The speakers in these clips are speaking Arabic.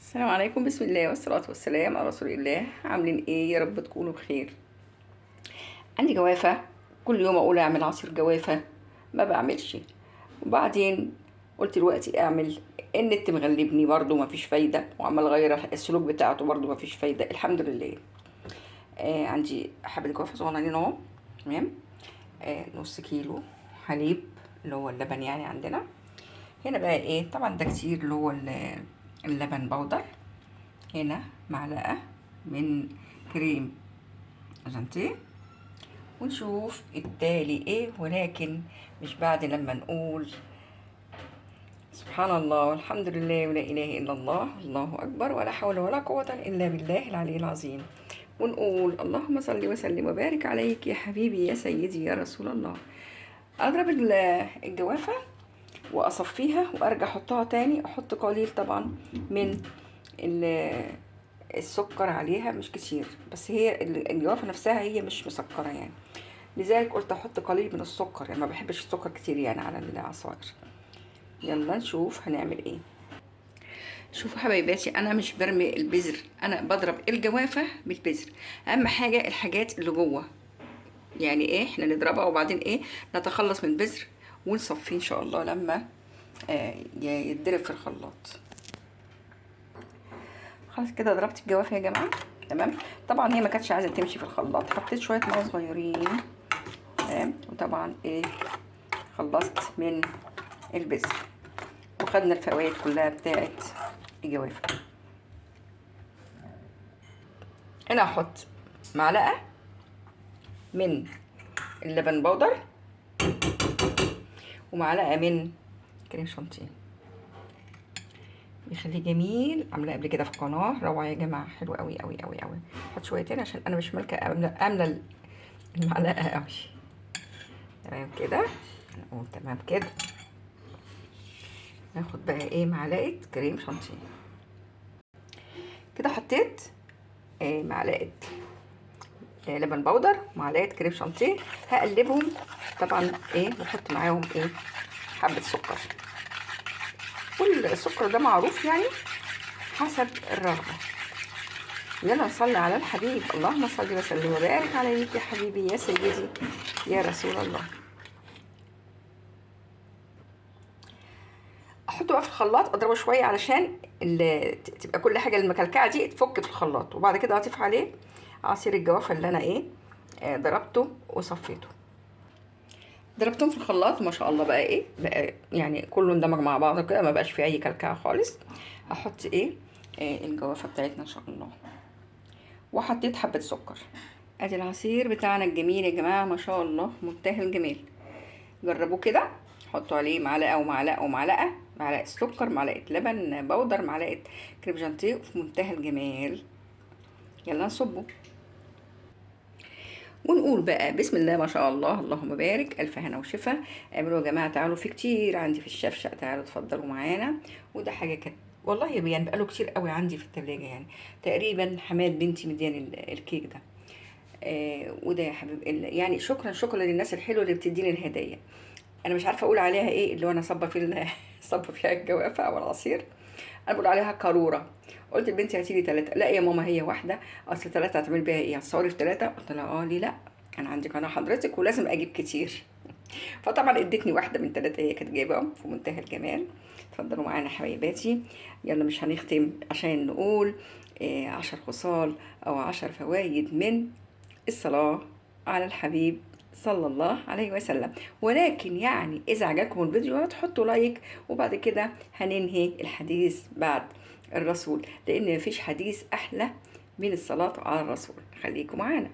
السلام عليكم. بسم الله والصلاة والسلام على رسول الله. عاملين ايه؟ يا رب تكونوا بخير. عندي جوافة، كل يوم اقول اعمل عصير جوافة، ما بعملش. وبعدين قلت دلوقتي اعمل. النت مغلبني برضو ما فيش فايدة، وعمال اغير السلوك بتاعته برضو ما فيش فايدة. الحمد لله. عندي حبة جوافة صغننين اهو. تمام. نص كيلو حليب، اللي هو اللبن يعني عندنا. هنا بقى ايه؟ طبعا ده كتير، اللي هو اللبن بودر. هنا معلقة من كريم جانتيه. ونشوف التالي ايه، ولكن مش بعد لما نقول سبحان الله والحمد لله ولا اله الا الله والله اكبر ولا حول ولا قوة الا بالله العلي العظيم. ونقول اللهم صل وسلم وبارك عليك يا حبيبي يا سيدي يا رسول الله. اضرب الجوافة واصفيها وارجع احطها تاني. احط قليل طبعا من السكر عليها، مش كتير، بس هي الجوافة نفسها هي مش مسكرة يعني، لذلك قلت احط قليل من السكر، يعني ما بحبش السكر كتير يعني على العصائر. يلا نشوف هنعمل ايه. شوفوا حبايباتي، انا مش برمي البذر، انا بضرب الجوافة بالبذر. اهم حاجة الحاجات اللي جوه، يعني ايه، احنا نضربها وبعدين ايه، نتخلص من البذر ونصفيه ان شاء الله لما يتضرب في الخلاط. خلاص كده ضربت الجوافه يا جماعه. تمام. طبعا هي ما كانتش عايزه تمشي في الخلاط، حطيت شويه ميه صغيرين. تمام. وطبعا ايه، خلصت من البذر وخدنا الفوائد كلها بتاعه الجوافه. انا هحط معلقه من اللبن بودر ومعلقه من كريم شانتيه، بيخليه جميل. عاملاه قبل كده في القناه، روعه يا جماعه، حلو قوي قوي قوي قوي. احط شويتين عشان انا مش مالكه املى المعلقه قوي. تمام كده. نقول تمام كده. ناخد بقى ايه، معلقه كريم شانتيه. كده حطيت معلقه لبن بودر ومعلقه كريم شانتيه. هقلبهم طبعا ايه، واحط معاهم ايه، حبه سكر. كل السكر ده معروف يعني حسب الرغبه. يلا نصلي على الحبيب. اللهم صل وسلم وبارك عليك يا حبيبي يا سيدي يا رسول الله. احطه بقى في الخلاط، اضربه شويه علشان تبقى كل حاجه المكلكعه دي تفك في الخلاط، وبعد كده اضيف عليه عصير الجوافه اللي انا ايه ضربته وصفيته. ضربتهم في الخلاط ما شاء الله، بقى ايه بقى، يعني كله اندمج مع بعضه كده، ما بقاش فيه اي كلكعه خالص. هحط ايه الجوافه بتاعتنا ان شاء الله، وحطيت حبه سكر. ادي العصير بتاعنا الجميل يا جماعه، ما شاء الله منتهى الجمال. جربوه كده. حطوا عليه معلقه ومعلقه ومعلقه، معلقه سكر، معلقه لبن بودر، معلقه كريم جانتيه، في منتهى الجمال. يلا نصبه ونقول بقى بسم الله ما شاء الله اللهم بارك. الف هنا وشفا. اعملوا يا جماعه، تعالوا في كتير عندي في الشفشق، تعالوا اتفضلوا معانا. وده حاجه كانت والله يعني بقاله كتير قوي عندي في التلاجة، يعني تقريبا حماد بنتي مدياني الكيك ده. وده يا حبيب يعني شكرا شكرا للناس الحلوه اللي بتديني الهدايا. انا مش عارفه اقول عليها ايه، اللي هو انا صبه في صبه فيها الجوافه او العصير. انا بقول عليها قاروره. قلت لبنتي هاتي لي 3. لا يا ماما هي واحده، اصل 3 هتعمل بيها ايه، هتصوري في 3؟ قلت لها اه ليه لا، انا عندي قناه حضرتك ولازم اجيب كتير. فطبعا ادتني واحده من 3 هي كانت جايباهم في منتهى الجمال. اتفضلوا معانا حبايباتي. يلا مش هنختم عشان نقول 10 خصال او 10 فوائد من الصلاة على الحبيب صلى الله عليه وسلم. ولكن يعني إذا عجبكم الفيديو هتحطوا لايك، وبعد كده هننهي الحديث بعد الرسول، لأن مفيش حديث أحلى من الصلاة على الرسول. خليكم معانا.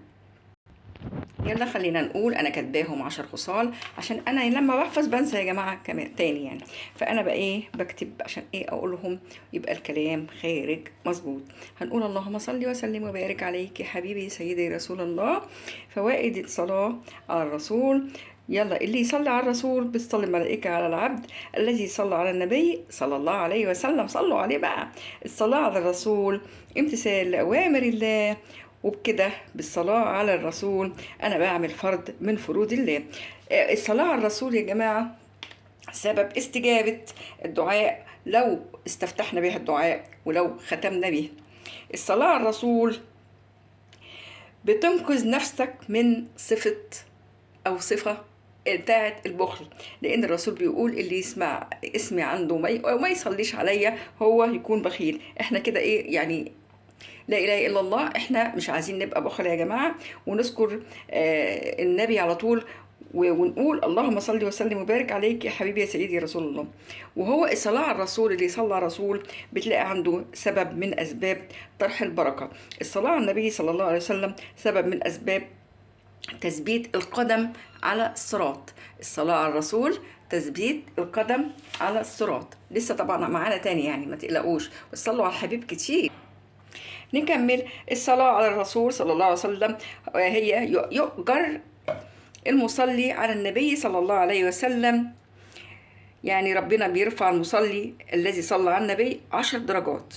يلا خلينا نقول انا كاتباهم 10 خصال، عشان انا لما بحفظ بنسى يا جماعه كمان تاني يعني. فانا بقى ايه بكتب عشان ايه اقولهم، يبقى الكلام خارج مظبوط. هنقول اللهم صل وسلم وبارك عليك يا حبيبي سيدي رسول الله. فوائد الصلاه على الرسول. يلا اللي يصلي على الرسول بتصلي الملائكة على العبد الذي صلى على النبي صلى الله عليه وسلم. صلوا عليه بقى. الصلاة على الرسول امتثال لأوامر الله، وبكده بالصلاة على الرسول أنا بعمل فرض من فروض الله. الصلاة على الرسول يا جماعة سبب استجابة الدعاء. لو استفتحنا بها الدعاء ولو ختمنا به. الصلاة على الرسول بتنقذ نفسك من صفة بتاعة البخل، لأن الرسول بيقول اللي يسمع اسمي عنده وما يصليش عليا هو يكون بخيل. احنا كده ايه يعني؟ لا إله إلا الله. احنا مش عايزين نبقى بخل يا جماعة، ونذكر النبي على طول ونقول اللهم صل وسلم وبارك عليك يا حبيبي يا سيدي يا رسول الله. وهو الصلاة على الرسول، اللي يصلى على الرسول بتلاقي عنده سبب من أسباب طرح البركة. الصلاة على النبي صلى الله عليه وسلم سبب من أسباب تثبيت القدم على الصراط. الصلاة على الرسول تثبيت القدم على الصراط. لسه طبعا معانا تاني يعني، ما تقلقوش، وصلوا على الحبيب كتير. نكمل. الصلاة على الرسول صلى الله عليه وسلم هي يؤجر المصلي على النبي صلى الله عليه وسلم، يعني ربنا بيرفع المصلي الذي صلى على النبي 10 درجات،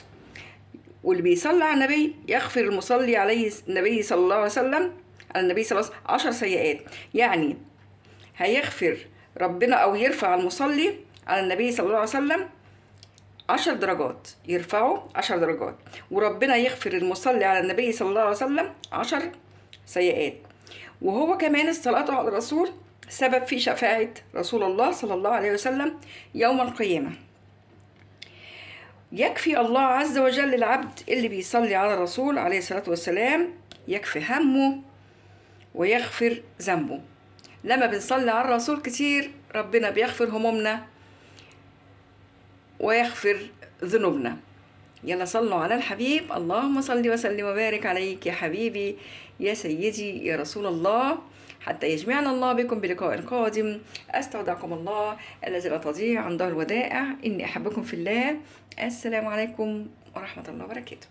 واللي بيصلي على النبي يغفر المصلي عليه النبي صلى الله عليه وسلم على النبي صلى الله عليه وسلم 10 سيئات. يعني هيغفر ربنا أو يرفع المصلي على النبي صلى الله عليه وسلم 10 درجات، يرفعه 10 درجات، وربنا يغفر المصلي على النبي صلى الله عليه وسلم 10 سيئات. وهو كمان الصلاة على الرسول سبب في شفاعة رسول الله صلى الله عليه وسلم يوم القيامة. يكفي الله عز وجل العبد اللي بيصلي على الرسول عليه الصلاة والسلام، يكفي همه ويغفر ذنبه. لما بنصلي على الرسول كتير ربنا بيغفر همومنا ويغفر ذنوبنا. يلا صلوا على الحبيب. اللهم صل وسلم وبارك عليك يا حبيبي يا سيدي يا رسول الله، حتى يجمعنا الله بكم بلقاء قادم. أستودعكم الله الذي لا تضيع عنده الودائع، إني أحبكم في الله. السلام عليكم ورحمة الله وبركاته.